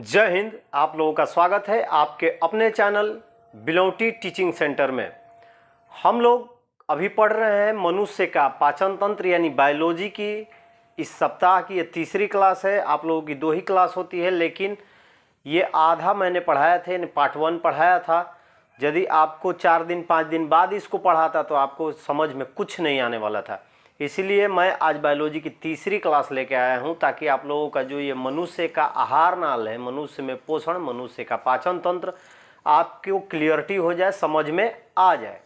जय हिंद। आप लोगों का स्वागत है आपके अपने चैनल बिलौटी टीचिंग सेंटर में। हम लोग अभी पढ़ रहे हैं मनुष्य का पाचन तंत्र यानी बायोलॉजी की। इस सप्ताह की ये तीसरी क्लास है। आप लोगों की 2 ही क्लास होती है, लेकिन ये आधा मैंने पढ़ाया थे, पार्ट 1 पढ़ाया था। यदि आपको 4 दिन 5 दिन बाद इसको पढ़ाता तो आपको समझ में कुछ नहीं आने वाला था। इसीलिए मैं आज बायोलॉजी की तीसरी क्लास लेके आया हूं, ताकि आप लोगों का जो ये मनुष्य का आहार नाल है, मनुष्य में पोषण, मनुष्य का पाचन तंत्र, आपको क्लियरिटी हो जाए, समझ में आ जाए।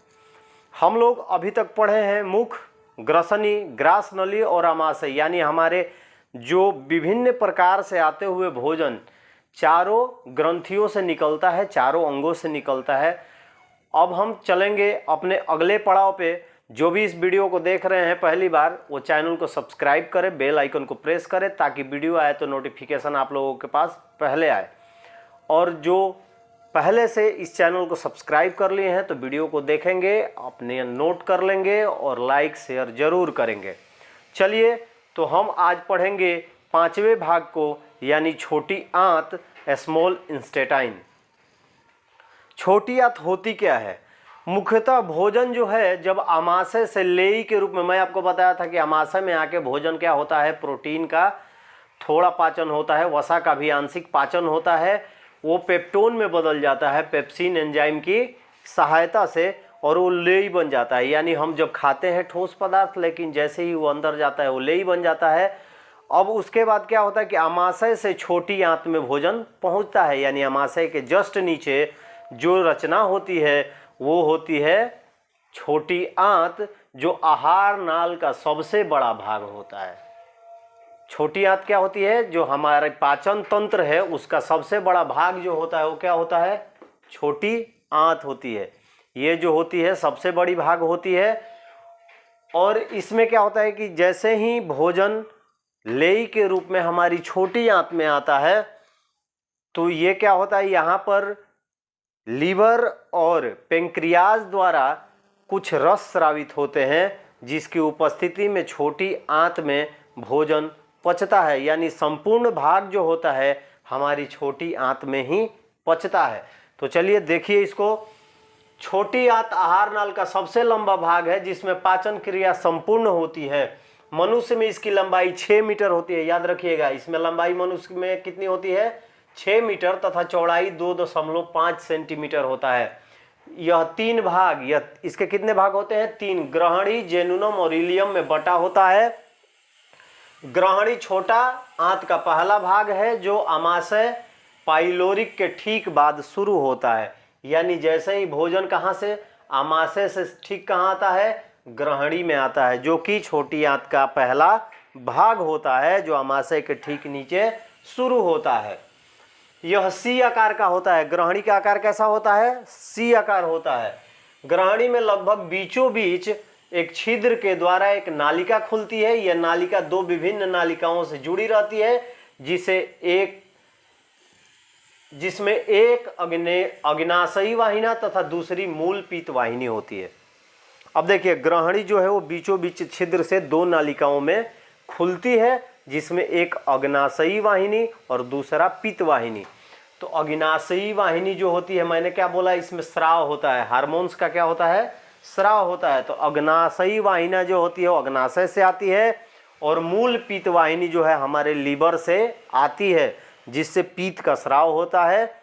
हम लोग अभी तक पढ़े हैं मुख, ग्रसनी, ग्रास नली और आमाशय, यानी हमारे जो विभिन्न प्रकार से आते हुए भोजन चारों ग्रंथियों से निकलता है, चारों अंगों से निकलता है। अब हम चलेंगे अपने अगले पड़ाव पे। जो भी इस वीडियो को देख रहे हैं पहली बार, वो चैनल को सब्सक्राइब करें, बेल आइकन को प्रेस करें, ताकि वीडियो आए तो नोटिफिकेशन आप लोगों के पास पहले आए। और जो पहले से इस चैनल को सब्सक्राइब कर लिए हैं तो वीडियो को देखेंगे, अपने नोट कर लेंगे और लाइक शेयर जरूर करेंगे। चलिए, तो हम आज पढ़ेंगे 5वें भाग को, यानी छोटी आंत, स्मॉल इंस्टेटाइन। छोटी आंत होती क्या है? मुख्यतः भोजन जो है जब आमाशय से लेई के रूप में, मैं आपको बताया था कि आमाशय में आके भोजन क्या होता है, प्रोटीन का थोड़ा पाचन होता है, वसा का भी आंशिक पाचन होता है, वो पेप्टोन में बदल जाता है पेप्सिन एंजाइम की सहायता से, और वो लेई बन जाता है। यानी हम जब खाते हैं ठोस पदार्थ, लेकिन जैसे ही वो अंदर जाता है वो लेई बन जाता है। अब उसके बाद क्या होता है कि आमाशय से छोटी आंत में भोजन पहुंचता है, यानी आमाशय के जस्ट नीचे जो रचना होती है वो होती है छोटी आंत, जो आहार नाल का सबसे बड़ा भाग होता है। छोटी आंत क्या होती है? जो हमारे पाचन तंत्र है उसका सबसे बड़ा भाग जो होता है वो क्या होता है? छोटी आंत होती है। ये जो होती है सबसे बड़ी भाग होती है। और इसमें क्या होता है कि जैसे ही भोजन लेई के रूप में हमारी छोटी आंत में आता है, तो ये क्या होता है, यहाँ पर लीवर और पेंक्रियाज द्वारा कुछ रस स्रावित होते हैं, जिसकी उपस्थिति में छोटी आंत में भोजन पचता है। यानी संपूर्ण भाग जो होता है हमारी छोटी आंत में ही पचता है। तो चलिए देखिए इसको। छोटी आंत आहार नाल का सबसे लंबा भाग है, जिसमें पाचन क्रिया संपूर्ण होती है। मनुष्य में इसकी लंबाई 6 मीटर होती है। याद रखिएगा, इसमें लंबाई मनुष्य में कितनी होती है? 6 मीटर, तथा चौड़ाई 2.5 सेंटीमीटर होता है। यह 3 भाग, यह इसके कितने भाग होते हैं? 3। ग्रहणी, जेनुनम और इलियम में बटा होता है। ग्रहणी छोटा आंत का पहला भाग है, जो आमाशय पाइलोरिक के ठीक बाद शुरू होता है। यानी जैसे ही भोजन कहाँ से? आमाशय से ठीक कहाँ आता है? ग्रहणी में आता है, जो कि छोटी आंत का पहला भाग होता है, जो आमाशय के ठीक नीचे शुरू होता है। यह सी आकार का होता है। ग्रहणी का आकार कैसा होता है? सी आकार होता है। ग्रहणी में लगभग बीचों बीच एक छिद्र के द्वारा एक नालिका खुलती है। यह नालिका 2 विभिन्न नालिकाओं से जुड़ी रहती है, जिसमें एक अग्नाशयी वाहिनी तथा दूसरी मूल पीत वाहिनी होती है। अब देखिए, ग्रहणी जो है वो बीचों बीच छिद्र से 2 नालिकाओं में खुलती है, जिसमें एक अग्नाशयी वाहिनी और दूसरा पित्त वाहिनी। तो अग्नाशयी वाहिनी जो होती है, मैंने क्या बोला, इसमें स्राव होता है, हार्मोन्स का क्या होता है? स्राव होता है। तो अग्नाशयी वाहिनी जो होती है वो अग्नाशय से आती है, और मूल पित्त वाहिनी जो है हमारे लीवर से आती है, जिससे पीत का स्राव होता है।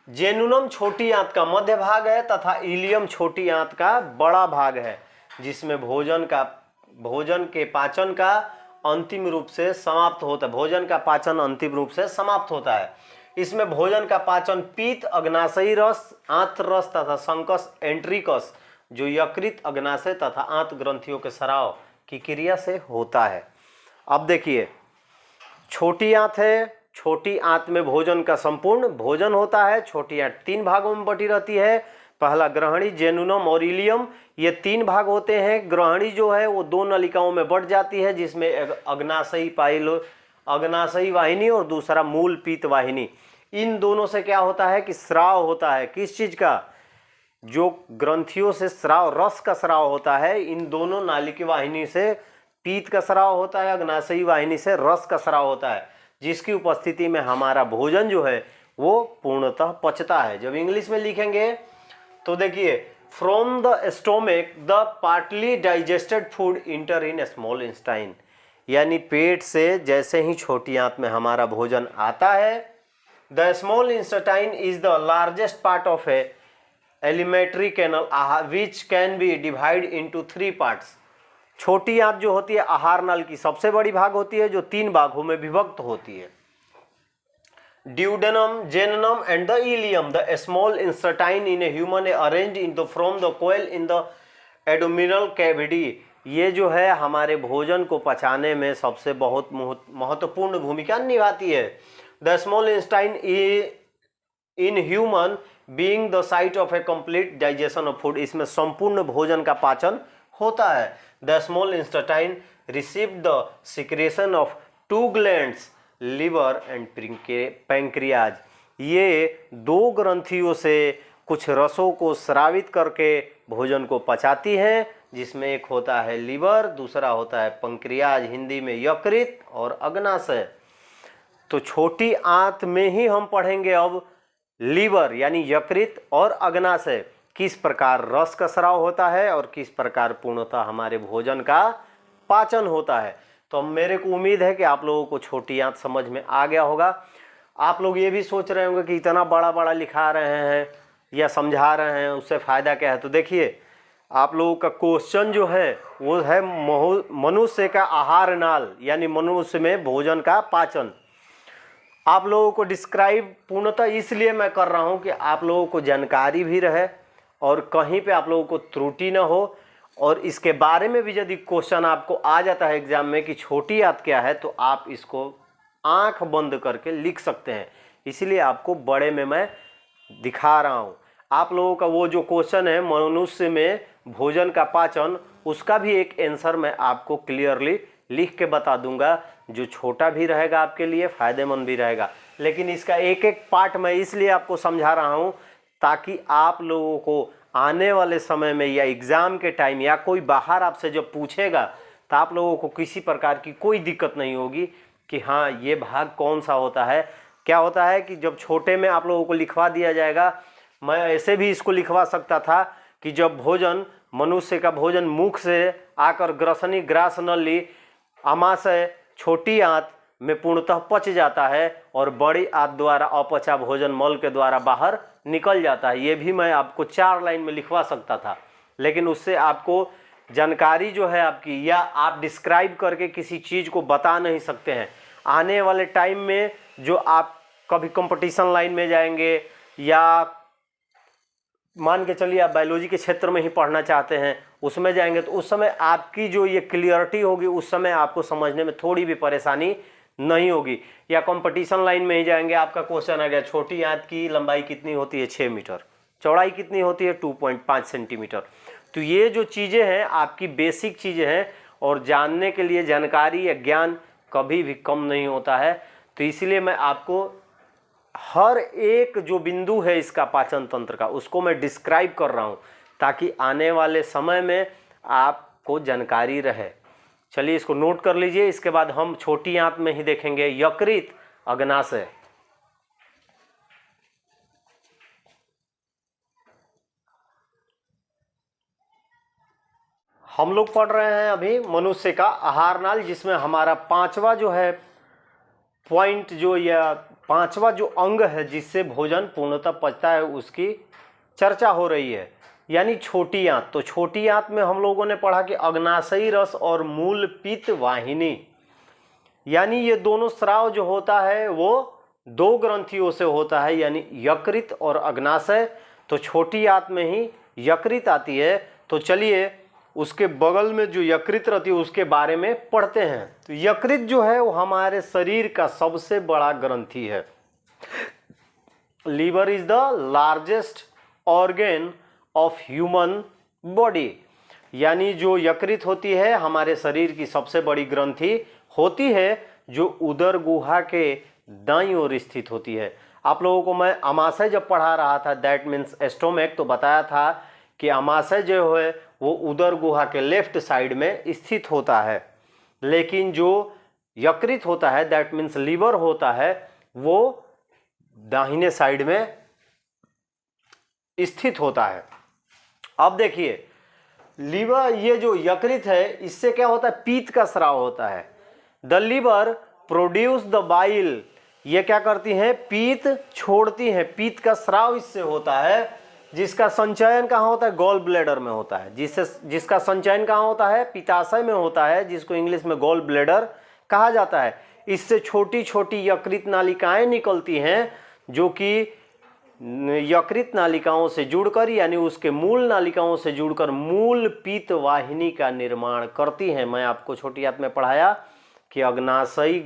जेनुनम छोटी आंत का मध्य भाग है, तथा इलियम छोटी आंत का बड़ा भाग है, जिसमें भोजन के पाचन का अंतिम रूप से समाप्त होता है। भोजन का पाचन अंतिम रूप से समाप्त होता है। इसमें भोजन का पाचन पीत, अग्नाशयी रस, आंत रस तथा संकस एंट्रिकस, जो यकृत, अग्नाशय तथा आंत ग्रंथियों के स्राव की क्रिया से होता है। अब देखिए, छोटी आंत है। छोटी आंत में भोजन का संपूर्ण भोजन होता है। छोटी आंत 3 भागों में बटी रहती है। पहला ग्रहणी, जेनुनम और इलियम, ये 3 भाग होते हैं। ग्रहणी जो है वो 2 नलिकाओं में बढ़ जाती है, जिसमें अग्नाशयी वाहिनी और दूसरा मूल पीत वाहिनी। इन दोनों से क्या होता है कि स्राव होता है। किस चीज का? जो ग्रंथियों से स्राव, रस का स्राव होता है। इन दोनों नालिका वाहिनी से पीत का स्राव होता है, अग्नाशयी वाहिनी से रस का स्राव होता है। जिसकी उपस्थिति में हमारा भोजन जो है वो पूर्णतः पचता है। जब इंग्लिश में लिखेंगे तो देखिए, from the stomach the partly digested food inter in small intestine, यानी पेट से जैसे ही छोटी आंत में हमारा भोजन आता है, the small intestine is the largest part of a alimentary canal which can be divide into 3 parts. छोटी आंत जो होती है आहार नाल की सबसे बड़ी भाग होती है, जो 3 भागों में विभक्त होती है। Duodenum, jejunum and the ileum, the small intestine in a human arranged in the from the coil in the abdominal cavity. ये जो है हमारे भोजन को पचाने में सबसे बहुत महत्वपूर्ण भूमिका निभाती है। The small intestine in human being the site of A complete digestion of food, इसमें संपूर्ण भोजन का पाचन होता है। The small intestine receive the secretion of 2 glands, liver and pancreas. ये 2 ग्रंथियों से कुछ रसों को स्रावित करके भोजन को पचाती हैं, जिसमें एक होता है लिवर, दूसरा होता है पैंक्रियाज, हिंदी में यकृत और अग्नाशय। तो छोटी आंत में ही हम पढ़ेंगे अब लीवर यानी यकृत और अग्नाशय किस प्रकार रस का स्राव होता है और किस प्रकार पूर्णतः हमारे भोजन का पाचन होता है। तो मेरे को उम्मीद है कि आप लोगों को छोटी आंत समझ में आ गया होगा। आप लोग ये भी सोच रहे होंगे कि इतना बड़ा बड़ा लिखा रहे हैं या समझा रहे हैं, उससे फ़ायदा क्या है। तो देखिए, आप लोगों का क्वेश्चन जो है वो है मनुष्य का आहार नाल, यानी मनुष्य में भोजन का पाचन। आप लोगों को डिस्क्राइब पूर्णतः इसलिए मैं कर रहा हूँ कि आप लोगों को जानकारी भी रहे और कहीं पे आप लोगों को त्रुटि ना हो। और इसके बारे में भी यदि क्वेश्चन आपको आ जाता है एग्जाम में कि छोटी आंत क्या है, तो आप इसको आंख बंद करके लिख सकते हैं। इसीलिए आपको बड़े में मैं दिखा रहा हूँ। आप लोगों का वो जो क्वेश्चन है मनुष्य में भोजन का पाचन, उसका भी एक आंसर मैं आपको क्लियरली लिख के बता दूंगा, जो छोटा भी रहेगा आपके लिए, फ़ायदेमंद भी रहेगा। लेकिन इसका एक एक पार्ट मैं इसलिए आपको समझा रहा हूँ ताकि आप लोगों को आने वाले समय में या एग्ज़ाम के टाइम या कोई बाहर आपसे जब पूछेगा तो आप लोगों को किसी प्रकार की कोई दिक्कत नहीं होगी कि हाँ ये भाग कौन सा होता है। क्या होता है कि जब छोटे में आप लोगों को लिखवा दिया जाएगा, मैं ऐसे भी इसको लिखवा सकता था कि जब भोजन मनुष्य का भोजन मुख से आकर ग्रसनी ग्रास नली आमाशय छोटी आंत में पूर्णतः पच जाता है और बड़ी आंत द्वारा अपचा भोजन मल के द्वारा बाहर निकल जाता है। ये भी मैं आपको 4 लाइन में लिखवा सकता था, लेकिन उससे आपको जानकारी जो है आपकी, या आप डिस्क्राइब करके किसी चीज़ को बता नहीं सकते हैं। आने वाले टाइम में जो आप कभी कंपटीशन लाइन में जाएंगे या मान के चलिए आप बायोलॉजी के क्षेत्र में ही पढ़ना चाहते हैं, उसमें जाएंगे, तो उस समय आपकी जो ये क्लियरिटी होगी, उस समय आपको समझने में थोड़ी भी परेशानी नहीं होगी। या कंपटीशन लाइन में ही जाएंगे, आपका क्वेश्चन आ गया छोटी आंत की लंबाई कितनी होती है 6 मीटर, चौड़ाई कितनी होती है 2.5 सेंटीमीटर। तो ये जो चीज़ें हैं आपकी बेसिक चीज़ें हैं और जानने के लिए जानकारी या ज्ञान कभी भी कम नहीं होता है। तो इसलिए मैं आपको हर एक जो बिंदु है इसका पाचन तंत्र का, उसको मैं डिस्क्राइब कर रहा हूँ ताकि आने वाले समय में आपको जानकारी रहे। चलिए इसको नोट कर लीजिए। इसके बाद हम छोटी आंत में ही देखेंगे यकृत, अग्नाशय। हम लोग पढ़ रहे हैं अभी मनुष्य का आहार नाल, जिसमें हमारा 5वां जो है पॉइंट, जो या 5वां जो अंग है जिससे भोजन पूर्णतः पचता है, उसकी चर्चा हो रही है, यानी छोटी आंत। तो छोटी आंत में हम लोगों ने पढ़ा कि अग्नाशयी रस और मूल पित्त वाहिनी, यानी ये दोनों स्राव जो होता है वो 2 ग्रंथियों से होता है, यानी यकृत और अग्नाशय। तो छोटी आंत में ही यकृत आती है। तो चलिए उसके बगल में जो यकृत रहती है उसके बारे में पढ़ते हैं। तो यकृत जो है वो हमारे शरीर का सबसे बड़ा ग्रंथि है। Liver is the largest organ of human body, यानी जो यकृत होती है हमारे शरीर की सबसे बड़ी ग्रंथि होती है, जो उदर गुहा के दाईं ओर स्थित होती है। आप लोगों को मैं अमाशय जब पढ़ा रहा था, दैट मीन्स स्टोमक, तो बताया था कि अमाशय जो है वो उदर गुहा के लेफ्ट साइड में स्थित होता है, लेकिन जो यकृत होता है, दैट मीन्स लीवर होता है, वो दाहिने साइड में स्थित होता है। अब देखिए लीवर, ये जो यकृत है इससे क्या होता है, पीत का स्राव होता है। The liver produce the bile, ये क्या करती हैं, पीत छोड़ती हैं, पीत का स्राव इससे होता है, जिसका संचयन कहाँ होता है, गॉल ब्लैडर में होता है। जिसका संचयन कहाँ होता है, पित्ताशय में होता है, जिसको इंग्लिश में गॉल ब्लैडर कहा जाता है। इससे छोटी छोटी यकृत नालिकाएं निकलती हैं जो कि यकृत नालिकाओं से जुड़कर यानी उसके मूल नालिकाओं से जुड़कर मूल पीत वाहिनी का निर्माण करती हैं। मैं आपको छोटी याद में पढ़ाया कि अग्नाशयी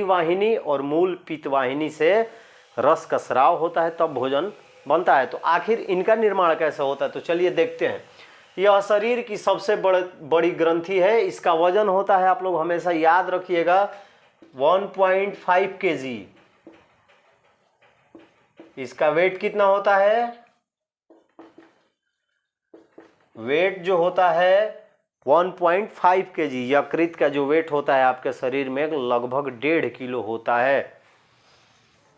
वाहिनी और मूल पीत वाहिनी से रस का स्राव होता है, तब भोजन बनता है। तो आखिर इनका निर्माण कैसे होता है, तो चलिए देखते हैं। यह शरीर की सबसे बड़ी ग्रंथि है। इसका वजन होता है, आप लोग हमेशा याद रखिएगा, 1.5 kg। इसका वेट कितना होता है, वेट जो होता है 1.5 kg। यकृत का जो वेट होता है आपके शरीर में लगभग 1.5 किलो होता है।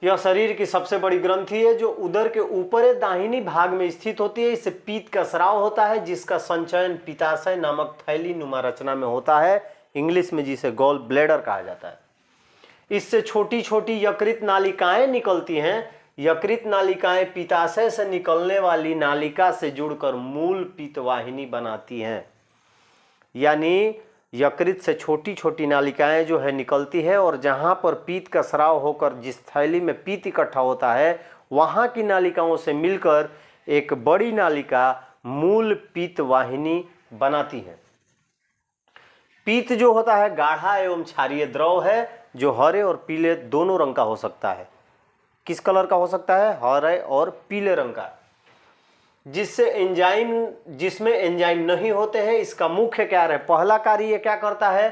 यह शरीर की सबसे बड़ी ग्रंथि है जो उदर के ऊपरी दाहिनी भाग में स्थित होती है। इससे पीत का स्राव होता है, जिसका संचयन पित्ताशय नामक थैली नुमा रचना में होता है, इंग्लिश में जिसे गॉल ब्लैडर कहा जाता है। इससे छोटी छोटी यकृत नालिकाएं निकलती हैं। यकृत नालिकाएं पित्ताशय से निकलने वाली नालिका से जुड़कर मूल पीत वाहिनी बनाती हैं। यानी यकृत से छोटी छोटी नालिकाएं जो है निकलती है, और जहां पर पीत का स्राव होकर जिस थैली में पीत इकट्ठा होता है वहां की नालिकाओं से मिलकर एक बड़ी नालिका मूल पीत वाहिनी बनाती है। पीत जो होता है गाढ़ा एवं क्षारीय द्रव है, जो हरे और पीले दोनों रंग का हो सकता है। किस कलर का हो सकता है, हरे और पीले रंग का। जिसमें एंजाइम नहीं होते हैं। इसका मुख्य कार्य, पहला कार्य ये क्या करता है,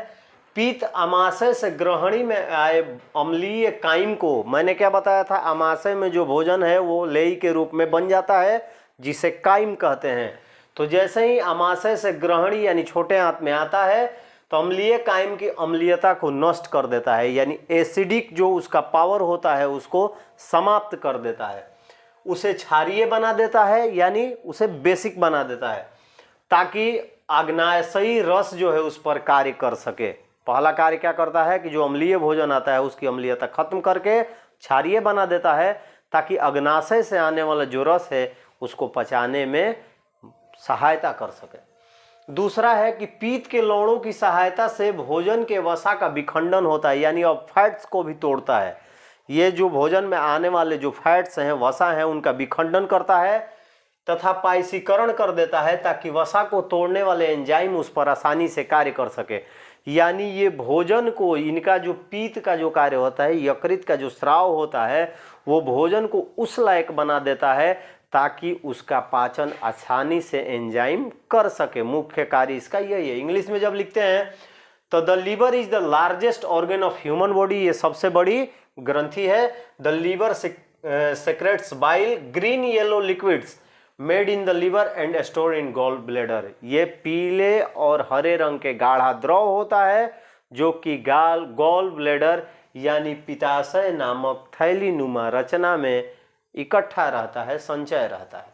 पीत अमाशय से ग्रहणी में आए अम्लीय काइम को, मैंने क्या बताया था, अमाशय में जो भोजन है वो लेई के रूप में बन जाता है, जिसे काइम कहते हैं। तो जैसे ही अमाशय से ग्रहणी यानी छोटे आंत में आता है तो अम्लीय काइम की अम्लीयता को नष्ट कर देता है, यानी एसिडिक जो उसका पावर होता है उसको समाप्त कर देता है, उसे क्षारीय बना देता है, यानी उसे बेसिक बना देता है, ताकि आग्नेयशयी रस जो है उस पर कार्य कर सके। पहला कार्य क्या करता है कि जो अम्लीय भोजन आता है उसकी अम्लीयता खत्म करके क्षारीय बना देता है, ताकि अग्नाशय से आने वाला जो रस है उसको पचाने में सहायता कर सके। दूसरा है कि पीत के लवणों की सहायता से भोजन के वसा का विखंडन होता है, यानी अब फैट्स को भी तोड़ता है। ये जो भोजन में आने वाले जो फैट्स हैं, वसा हैं, उनका विखंडन करता है तथा पाइसीकरण कर देता है, ताकि वसा को तोड़ने वाले एंजाइम उस पर आसानी से कार्य कर सके। यानी ये भोजन को, इनका जो पीत का जो कार्य होता है, यकृत का जो स्राव होता है, वो भोजन को उस लायक बना देता है ताकि उसका पाचन आसानी से एंजाइम कर सके। मुख्य कार्य इसका यही है। इंग्लिश में जब लिखते हैं तो the liver is the largest organ of human body, ये सबसे बड़ी ग्रंथि है। The liver secretes bile green yellow liquids made in the liver and store in gall bladder. ये पीले और हरे रंग के गाढ़ा द्रव होता है जो कि गॉल ब्लैडर यानी पित्ताशय नामक थैली नुमा रचना में इकट्ठा रहता है, संचय रहता है।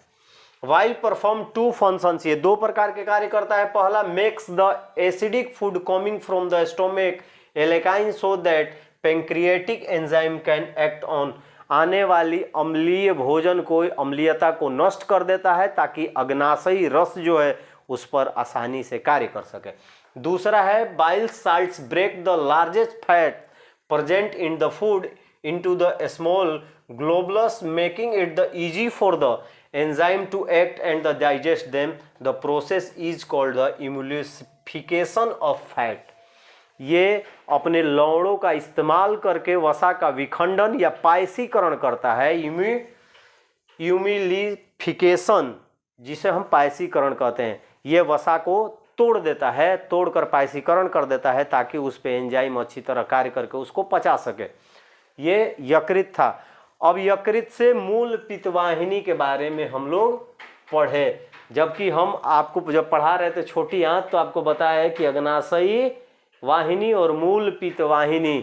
वाइल परफॉर्म टू फंक्शंस, ये दो प्रकार के कार्य करता है। पहला, makes the acidic food coming from the stomach alkyne so that pancreatic enzyme can act on, आने वाली अम्लीय भोजन को, अम्लीयता को नष्ट कर देता है ताकि अग्नाशयी रस जो है उस पर आसानी से कार्य कर सके। दूसरा है, bile salts break the largest fat present in the food into the small globulus, making it the easy for the enzyme to act and the digest them. The process is called the emulsification of fat. ये अपने लवणों का इस्तेमाल करके वसा का विखंडन या पायसीकरण करता है। यूमिलिफिकेशन, जिसे हम पायसीकरण कहते हैं, ये वसा को तोड़ देता है, तोड़कर पायसीकरण कर देता है ताकि उस पे एंजाइम अच्छी तरह कार्य करके उसको पचा सके। ये यकृत था। अब यकृत से मूल पित्तवाहिनी के बारे में हम लोग पढ़े, जबकि हम आपको जब पढ़ा रहे थे छोटी आंत तो आपको बताया है कि अग्नाशयी वाहिनी और मूल पित्त वाहिनी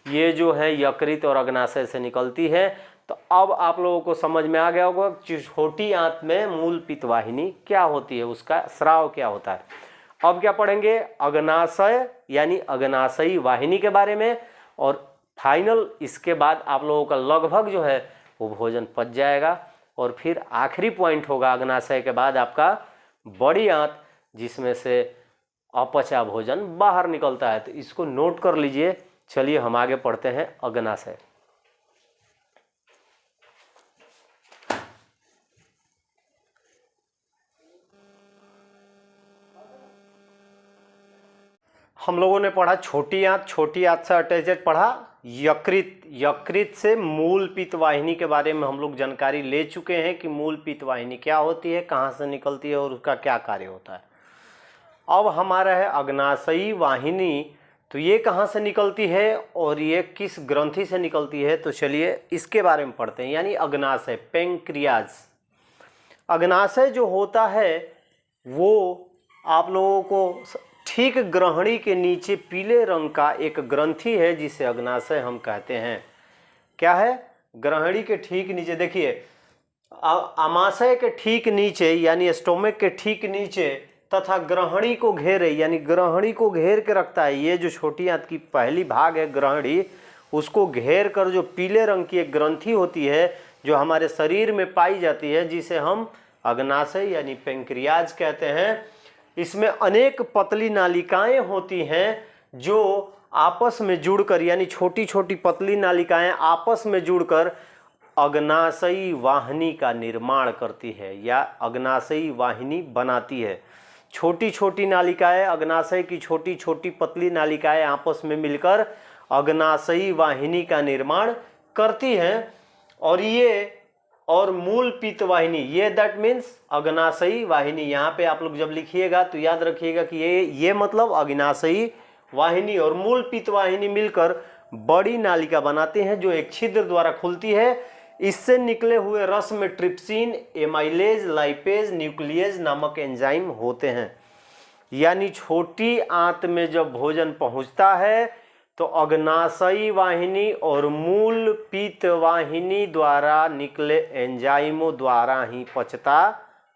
ये जो है यकृत और अग्नाशय से निकलती है। तो अब आप लोगों को समझ में आ गया होगा कि छोटी आंत में मूल पित्त वाहिनी क्या होती है, उसका स्राव क्या होता है। अब क्या पढ़ेंगे, अग्नाशय यानी अग्नाशयी वाहिनी के बारे में, और फाइनल इसके बाद आप लोगों का लगभग जो है वो भोजन पच जाएगा। और फिर आखिरी पॉइंट होगा अग्नाशय के बाद आपका बड़ी आंत, जिसमें से अपचा भोजन बाहर निकलता है। तो इसको नोट कर लीजिए। चलिए हम आगे पढ़ते हैं अग्नाशय। हम लोगों ने पढ़ा छोटी आंत, छोटी आंत से अटैचड पढ़ा यकृत, यकृत से मूल पित्त वाहिनी के बारे में हम लोग जानकारी ले चुके हैं कि मूल पित्त वाहिनी क्या होती है, कहाँ से निकलती है और उसका क्या कार्य होता है। अब हमारा है अग्नाशयी वाहिनी। तो ये कहाँ से निकलती है और ये किस ग्रंथि से निकलती है, तो चलिए इसके बारे में पढ़ते हैं। यानी अग्नाशय, पेंक्रियाज। अग्नाशय जो होता है वो आप लोगों को ठीक ग्रहणी के नीचे पीले रंग का एक ग्रंथि है जिसे अग्नाशय हम कहते हैं। क्या है, ग्रहणी के ठीक नीचे, देखिए आमाशय के ठीक नीचे यानी स्टोमक के ठीक नीचे तथा ग्रहणी को घेरे यानी ग्रहणी को घेर के रखता है। ये जो छोटी आंत की पहली भाग है ग्रहणी, उसको घेर कर जो पीले रंग की एक ग्रंथि होती है जो हमारे शरीर में पाई जाती है, जिसे हम अग्नाशय यानी पेंक्रियाज कहते हैं। इसमें अनेक पतली नालिकाएं होती हैं जो आपस में जुड़कर, यानी छोटी छोटी पतली नालिकाएं आपस में जुड़कर अग्नाशयी वाहिनी का निर्माण करती है या अग्नाशयी वाहिनी बनाती है। छोटी छोटी नालिकाएं, अग्नाशय की छोटी छोटी पतली नालिकाएं आपस में मिलकर अग्नाशयी वाहिनी का निर्माण करती हैं। और मूल पित्त वाहिनी, ये दैट मीन्स अग्नाशयी वाहिनी। यहाँ पे आप लोग जब लिखिएगा तो याद रखिएगा कि ये मतलब अग्नाशयी वाहिनी और मूल पित्त वाहिनी मिलकर बड़ी नालिका बनाते हैं जो एक छिद्र द्वारा खुलती है। इससे निकले हुए रस में ट्रिप्सिन, एमाइलेज, लाइपेज, न्यूक्लियेज नामक एंजाइम होते हैं। यानी छोटी आंत में जब भोजन पहुंचता है तो अग्नाशयी वाहिनी और मूल पित्त वाहिनी द्वारा निकले एंजाइमों द्वारा ही पचता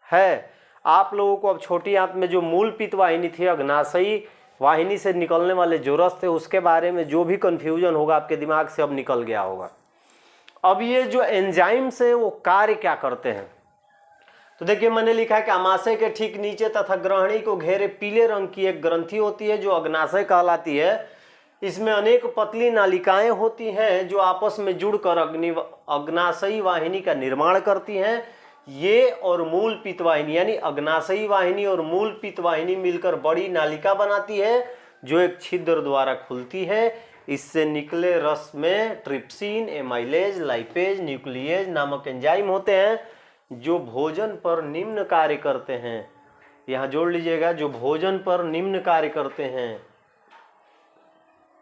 है। आप लोगों को अब छोटी आंत में जो मूल पित्त वाहिनी थी, अग्नाशयी वाहिनी से निकलने वाले जो रस थे, उसके बारे में जो भी कंफ्यूजन होगा आपके दिमाग से अब निकल गया होगा। अब ये जो एंजाइम्स है वो कार्य क्या करते हैं, तो देखिए मैंने लिखा है कि आमाशय के ठीक नीचे तथा ग्रहणी को घेरे पीले रंग की एक ग्रंथि होती है जो अग्नाशय कहलाती है। इसमें अनेक पतली नालिकाएं होती हैं जो आपस में जुड़कर अग्नाशयी वाहिनी का निर्माण करती हैं। ये और मूल पित्त वाहिनी यानी अग्नाशयी वाहिनी और मूल पित्त वाहिनी मिलकर बड़ी नालिका बनाती है जो एक छिद्र द्वारा खुलती है। इससे निकले रस में ट्रिप्सिन, एमाइलेज, लाइपेज, न्यूक्लियेज नामक एंजाइम होते हैं जो भोजन पर निम्न कार्य करते हैं। यहाँ जोड़ लीजिएगा, जो भोजन पर निम्न कार्य करते हैं।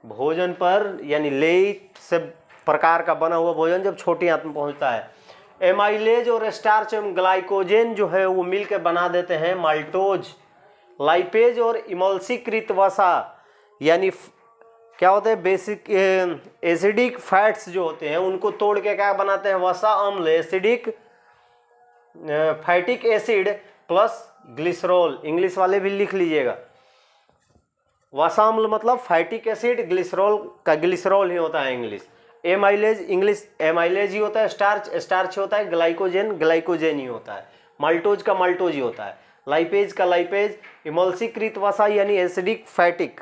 भोजन पर यानी लेट से प्रकार का बना हुआ भोजन जब छोटी आंत में पहुंचता है, एमाइलेज और स्टार्च एवं ग्लाइकोजेन जो है वो मिलकर बना देते हैं माल्टोज। लाइपेज और इमल्सीकृत वसा यानी क्या होता है, बेसिक एसिडिक फैट्स जो होते हैं उनको तोड़ के क्या बनाते हैं, वसा अम्ल, acidic फैटिक acid plus glycerol. English वाले भी लिख लीजिएगा, वसा अम्ल मतलब फैटिक एसिड, ग्लिसरॉल का ग्लिसरॉल ही होता है इंग्लिश। एमाइलेज इंग्लिश एमाइलेज ही होता है, स्टार्च स्टार्च होता है, ग्लाइकोजेन ग्लाइकोजेन ही होता है, माल्टोज का माल्टोज ही होता है, लाइपेज का लाइपेज, इमल्सीकृत वसा यानी एसिडिक फैटिक।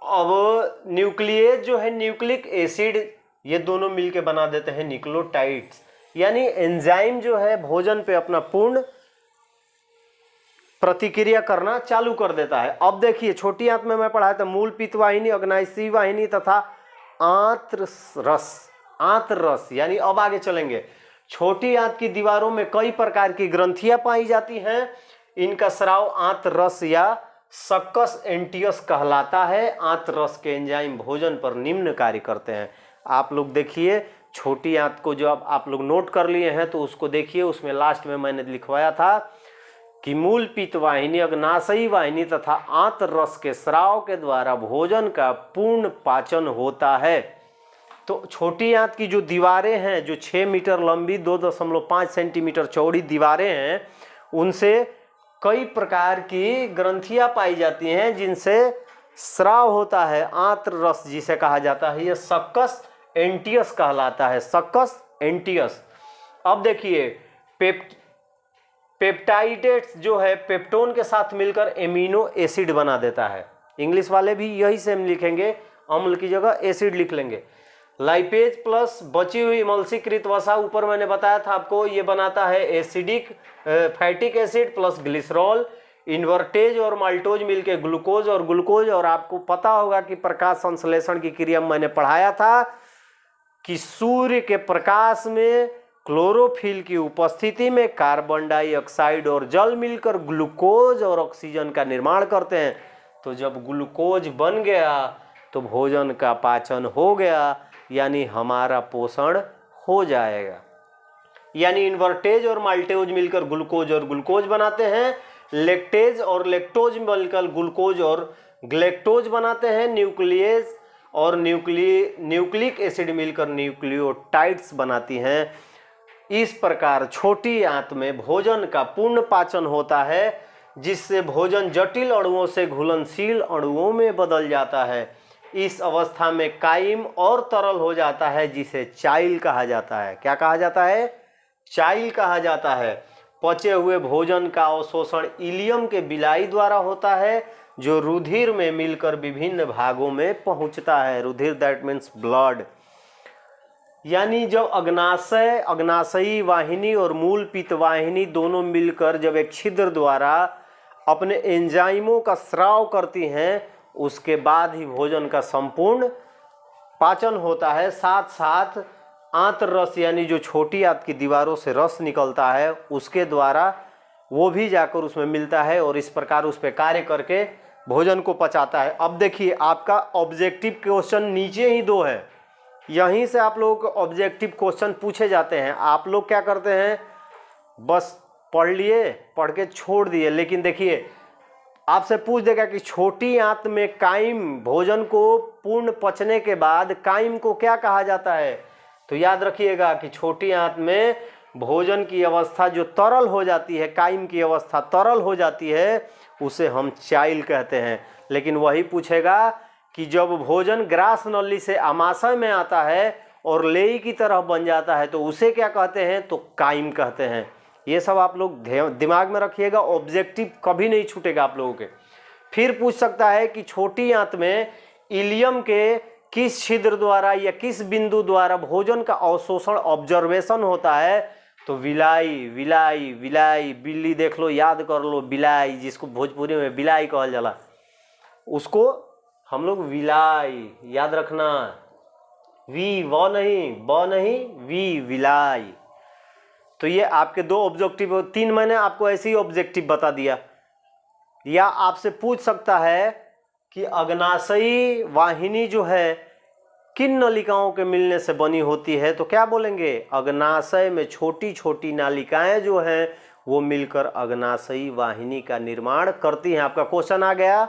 अब न्यूक्लियेज जो है न्यूक्लिक एसिड, ये दोनों मिलके बना देते हैं न्यूक्लियोटाइड्स। यानी एंजाइम जो है भोजन पे अपना पूर्ण प्रतिक्रिया करना चालू कर देता है। अब देखिए छोटी आंत में मैं पढ़ाया था मूल पित्त वाहिनी, अग्नाशयी वाहिनी तथा आंत्र रस। यानी अब आगे चलेंगे। छोटी आंत की दीवारों में कई प्रकार की ग्रंथियां पाई जाती हैं। इनका स्राव आंत्र रस या सक्कस एंटियस कहलाता है। आंत्र रस के एंजाइम भोजन पर निम्न कार्य करते हैं। आप लोग देखिए छोटी आंत को जो आप लोग नोट कर लिए हैं तो उसको देखिए, उसमें लास्ट में मैंने लिखवाया था कि मूल पित्त वाहिनी, अग्नाशयी वाहिनी तथा आंत रस के स्राव के द्वारा भोजन का पूर्ण पाचन होता है। तो छोटी आंत की जो दीवारें हैं, जो 6 मीटर लंबी 2.5 सेंटीमीटर चौड़ी दीवारें हैं, उनसे कई प्रकार की ग्रंथियां पाई जाती हैं जिनसे स्राव होता है, आंत रस जिसे कहा जाता है। यह सक्कस एंटियस कहलाता है, सक्कस एंटियस। अब देखिए पेप्टाइडेट्स जो है पेप्टोन के साथ मिलकर एमिनो एसिड बना देता है। इंग्लिश वाले भी यही सेम लिखेंगे, अम्ल की जगह एसिड लिख लेंगे। लाइपेज प्लस बची हुई इमल्सीकृत वसा, ऊपर मैंने बताया था आपको, ये बनाता है acidic फैटिक acid plus glycerol. Invertase और माल्टोज मिलके ग्लूकोज और ग्लूकोज। और आपको पता होगा कि प्रकाश संश्लेषण की क्रिया मैंने पढ़ाया था कि सूर्य के प्रकाश में क्लोरोफिल की उपस्थिति में कार्बन डाइऑक्साइड और जल मिलकर ग्लूकोज और ऑक्सीजन का निर्माण करते हैं। तो जब ग्लूकोज बन गया तो भोजन का पाचन हो गया, यानी हमारा पोषण हो जाएगा। यानी इन्वर्टेज और माल्टेज मिलकर ग्लूकोज और ग्लूकोज बनाते हैं, लेक्टेज और लेक्टोज मिलकर ग्लूकोज और ग्लेक्टोज बनाते हैं, न्यूक्लियस और न्यूक्लिक एसिड मिलकर न्यूक्लियोटाइड्स बनाती हैं। इस प्रकार छोटी आंत में भोजन का पूर्ण पाचन होता है, जिससे भोजन जटिल अणुओं से घुलनशील अणुओं में बदल जाता है। इस अवस्था में काइम और तरल हो जाता है, जिसे चाइल कहा जाता है। क्या कहा जाता है? चाइल कहा जाता है। पचे हुए भोजन का अवशोषण इलियम के बिलाई द्वारा होता है, जो रुधिर में मिलकर विभिन्न भागों में पहुंचता है। रुधिर दैट मीन्स ब्लड। यानी जब अग्नाशयी वाहिनी और मूल पित्त वाहिनी दोनों मिलकर जब एक छिद्र द्वारा अपने एंजाइमों का स्राव करती हैं, उसके बाद ही भोजन का संपूर्ण पाचन होता है। साथ साथ आंत रस, यानी जो छोटी आंत की दीवारों से रस निकलता है, उसके द्वारा वो भी जाकर उसमें मिलता है और इस प्रकार उस पर कार्य करके भोजन को पचाता है। अब देखिए, आपका ऑब्जेक्टिव क्वेश्चन नीचे ही 2 है, यहीं से आप लोगों को ऑब्जेक्टिव क्वेश्चन पूछे जाते हैं। आप लोग क्या करते हैं, बस पढ़ लिए, पढ़ के छोड़ दिए। लेकिन देखिए, आपसे पूछ देगा कि छोटी आंत में काइम, भोजन को पूर्ण पचने के बाद काइम को क्या कहा जाता है? तो याद रखिएगा कि छोटी आंत में भोजन की अवस्था जो तरल हो जाती है, काइम की अवस्था तरल हो जाती है, उसे हम चाइल कहते हैं। लेकिन वही पूछेगा कि जब भोजन ग्रास नली से आमाशय में आता है और लेई की तरह बन जाता है, तो उसे क्या कहते हैं? तो काइम कहते हैं। ये सब आप लोग दिमाग में रखिएगा, ऑब्जेक्टिव कभी नहीं छूटेगा आप लोगों के। फिर पूछ सकता है कि छोटी आंत में इलियम के किस छिद्र द्वारा या किस बिंदु द्वारा भोजन का अवशोषण ऑब्जर्वेशन होता है? तो विलाई, विलाई, विलाई, बिल्ली देख लो, याद कर लो, बिलाई, जिसको भोजपुरी में बिलाई कहल जाला, उसको हम लोग विलाई याद रखना। वी व नहीं, ब नहीं, वी विलाई। तो ये आपके 2 ऑब्जेक्टिव, 3 मैंने आपको ऐसे ही ऑब्जेक्टिव बता दिया। या आपसे पूछ सकता है कि अग्नाशयी वाहिनी जो है किन नलिकाओं के मिलने से बनी होती है? तो क्या बोलेंगे? अग्नाशय में छोटी छोटी नालिकाएं जो हैं वो मिलकर अग्नाशयी वाहिनी का निर्माण करती हैं। आपका क्वेश्चन आ गया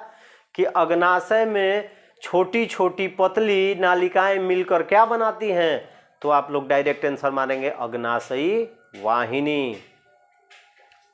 कि अग्नाशय में छोटी छोटी पतली नालिकाएं मिलकर क्या बनाती हैं? तो आप लोग डायरेक्ट आंसर मारेंगे अग्नाशयी वाहिनी।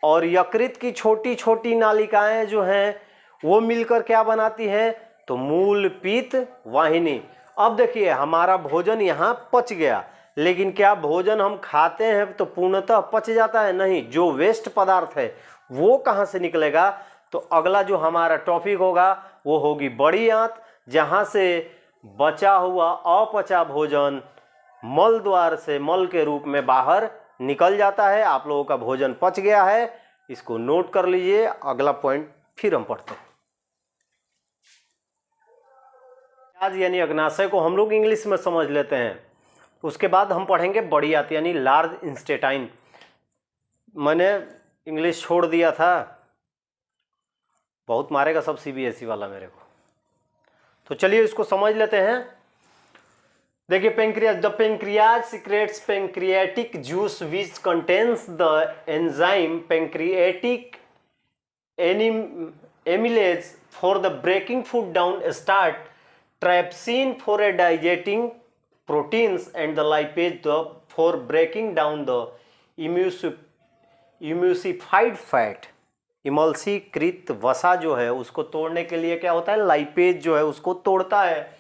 और यकृत की छोटी छोटी नालिकाएं जो हैं वो मिलकर क्या बनाती हैं? तो मूल पित्त वाहिनी। अब देखिए, हमारा भोजन यहाँ पच गया, लेकिन क्या भोजन हम खाते हैं तो पूर्णतः पच जाता है? नहीं। जो वेस्ट पदार्थ है वो कहाँ से निकलेगा? तो अगला जो हमारा टॉपिक होगा वो होगी बड़ी आंत, जहाँ से बचा हुआ अपचा भोजन मल द्वार से मल के रूप में बाहर निकल जाता है। आप लोगों का भोजन पच गया है, इसको नोट कर लीजिए। अगला पॉइंट फिर हम पढ़ते हैं। आज यानी अग्नाशय को हम लोग इंग्लिश में समझ लेते हैं। उसके बाद हम पढ़ेंगे बड़ी आंत यानी लार्ज इंस्टेटाइन। मैंने इंग्लिश छोड़ दिया था, बहुत मारेगा सब सीबीएसई वाला मेरे को। तो चलिए इसको समझ लेते हैं। देखिए, pancreas, the pancreas secrets pancreatic juice which contains the enzyme pancreatic amylase for the breaking food down start, trypsin for a digesting proteins, and the lipase for breaking down the emulsified fat। इमल्सीकृत वसा जो है उसको तोड़ने के लिए क्या होता है, लाइपेज जो है उसको तोड़ता है,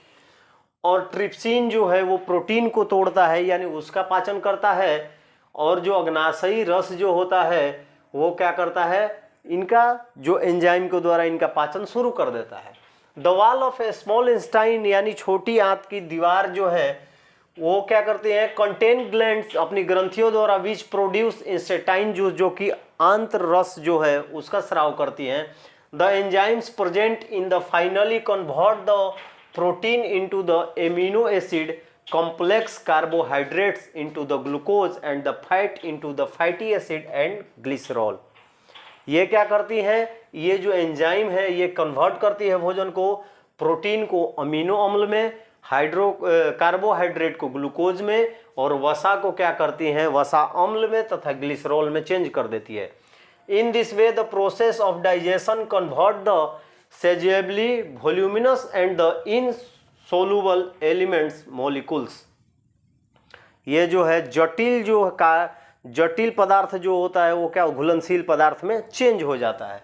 और ट्रिप्सिन जो है वो प्रोटीन को तोड़ता है यानी उसका पाचन करता है, और जो अग्नाशयी रस जो होता है वो क्या करता है, इनका जो एंजाइम के द्वारा इनका पाचन शुरू कर देता है। The wall of A small Einstein यानी छोटी आंत की दीवार जो है वो क्या करते हैं, कंटेन ग्लैंड्स अपनी ग्रंथियों द्वारा विच प्रोड्यूस इंस्टेटाइन जूस जो कि आंत रस जो है उसका स्राव करती हैं। The enzymes present in the finally convert the protein into the amino acid complex carbohydrates into the glucose and the fat into the fatty acid and glycerol। ये क्या करती हैं, ये जो एंजाइम है ये कन्वर्ट करती है भोजन को, प्रोटीन को अमीनो अम्ल में, कार्बोहाइड्रेट को ग्लूकोज में, और वसा को क्या करती हैं, वसा अम्ल में तथा ग्लिसरॉल में चेंज कर देती है। In this way the process of digestion convert the sizeably voluminous and the insoluble elements molecules. ये जो है जटिल पदार्थ जो होता है वो क्या घुलनशील पदार्थ में चेंज हो जाता है।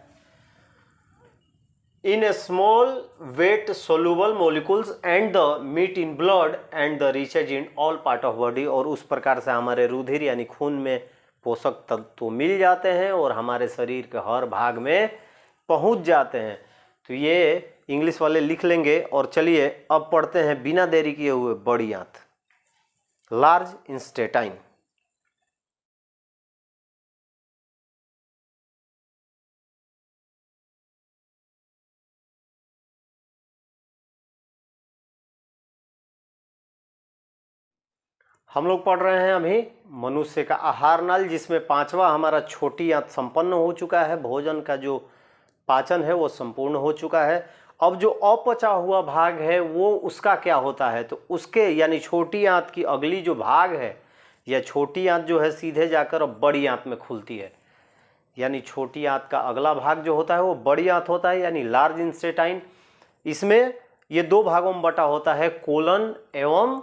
In a small wet soluble molecules and the meet in blood and the reaches in all part of body, और उस प्रकार से हमारे रुधिर यानी खून में पोषक तत्व तो मिल जाते हैं और हमारे शरीर के हर भाग में पहुंच जाते हैं। तो ये इंग्लिश वाले लिख लेंगे। और चलिए अब पढ़ते हैं बिना देरी किए हुए बड़ी आंत, लार्ज इंस्टेटाइन। हम लोग पढ़ रहे हैं अभी मनुष्य का आहार नाल, जिसमें पांचवा हमारा छोटी आंत संपन्न हो चुका है। भोजन का जो पाचन है वो संपूर्ण हो चुका है। अब जो अपचा हुआ भाग है वो उसका क्या होता है, तो उसके यानी छोटी आंत की अगली जो भाग है या छोटी आंत जो है सीधे जाकर अब बड़ी आंत में खुलती है। यानी छोटी आंत का अगला भाग जो होता है वो बड़ी आंत होता है यानी लार्ज इंस्टेटाइन। इसमें ये दो भागों में बटा होता है, कोलन एवं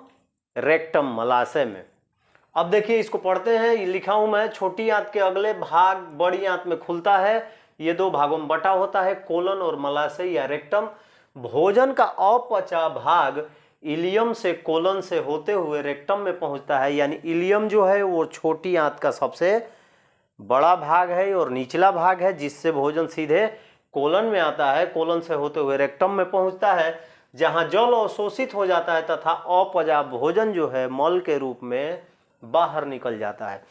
रेक्टम मलाशय में। अब देखिए इसको पढ़ते हैं, ये लिखा हूं मैं, छोटी आंत के अगले भाग बड़ी आंत में खुलता है, ये दो भागों में बटा होता है, कोलन और मलाशय या रेक्टम। भोजन का अपचा भाग इलियम से कोलन से होते हुए रेक्टम में पहुंचता है। यानी इलियम जो है वो छोटी आंत का सबसे बड़ा भाग है और निचला भाग है, जिससे भोजन सीधे कोलन में आता है, कोलन से होते हुए रेक्टम में पहुंचता है, जहां जल अवशोषित हो जाता है तथा अपचा भोजन जो है मल के रूप में बाहर निकल जाता है।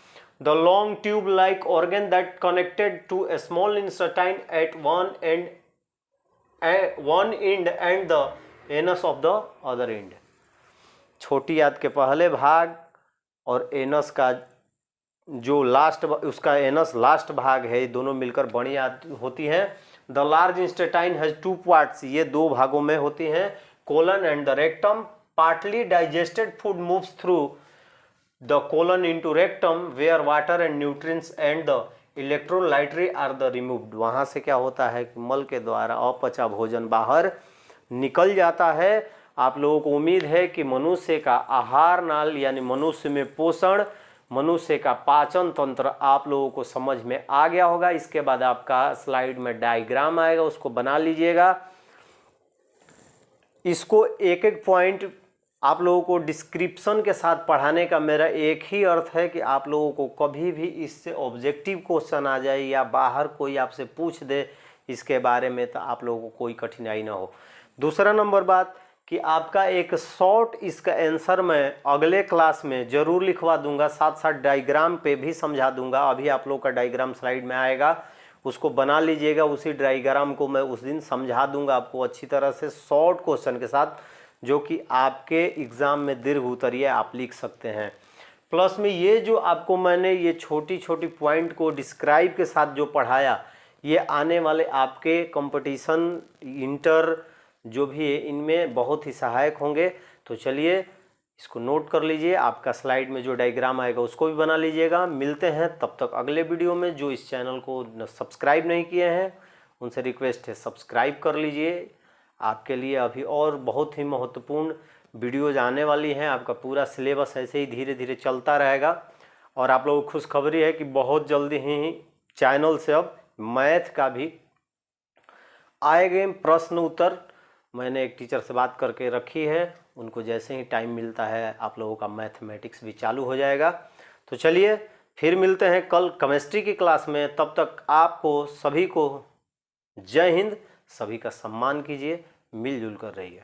The long tube like organ that connected to a small intestine at one end and the anus of the other end. छोटी आंत के पहले भाग और एनस का जो लास्ट, उसका एनस लास्ट भाग है, दोनों मिलकर बड़ी आंत होती है। The large intestine has two parts, ये दो भागों में होती हैं, colon and the rectum. Partly digested food moves through the colon into rectum where water and nutrients and the electrolytes are the removed. वहां से क्या होता है कि मल के द्वारा अपचा भोजन बाहर निकल जाता है। आप लोगों को उम्मीद है कि मनुष्य का आहार नाल यानी मनुष्य में पोषण, मनुष्य का पाचन तंत्र आप लोगों को समझ में आ गया होगा। इसके बाद आपका स्लाइड में डायग्राम आएगा, उसको बना लीजिएगा। इसको एक एक पॉइंट आप लोगों को डिस्क्रिप्शन के साथ पढ़ाने का मेरा एक ही अर्थ है कि आप लोगों को कभी भी इससे ऑब्जेक्टिव क्वेश्चन आ जाए या बाहर कोई आपसे पूछ दे इसके बारे में, तो आप लोगों को कोई कठिनाई ना हो। दूसरा नंबर बात कि आपका एक शॉर्ट इसका आंसर मैं अगले क्लास में ज़रूर लिखवा दूंगा, साथ साथ डायग्राम पे भी समझा दूंगा। अभी आप लोग का डायग्राम स्लाइड में आएगा, उसको बना लीजिएगा। उसी डायग्राम को मैं उस दिन समझा दूंगा आपको अच्छी तरह से शॉर्ट क्वेश्चन के साथ, जो कि आपके एग्ज़ाम में दीर्घ उत्तरीय आप लिख सकते हैं। प्लस में ये जो आपको मैंने ये छोटी छोटी पॉइंट को डिस्क्राइब के साथ जो पढ़ाया, ये आने वाले आपके कंपटीशन इंटर जो भी है इनमें बहुत ही सहायक होंगे। तो चलिए इसको नोट कर लीजिए, आपका स्लाइड में जो डायग्राम आएगा उसको भी बना लीजिएगा। मिलते हैं तब तक अगले वीडियो में। जो इस चैनल को सब्सक्राइब नहीं किए हैं उनसे रिक्वेस्ट है सब्सक्राइब कर लीजिए। आपके लिए अभी और बहुत ही महत्वपूर्ण वीडियोज आने वाली हैं। आपका पूरा सिलेबस ऐसे ही धीरे धीरे चलता रहेगा। और आप लोगों को खुशखबरी है कि बहुत जल्दी ही चैनल से अब मैथ का भी आएंगे प्रश्न उत्तर। मैंने एक टीचर से बात करके रखी है, उनको जैसे ही टाइम मिलता है आप लोगों का मैथमेटिक्स भी चालू हो जाएगा। तो चलिए फिर मिलते हैं कल केमिस्ट्री की क्लास में। तब तक आपको सभी को जय हिंद, सभी का सम्मान कीजिए, मिलजुल कर रहिए।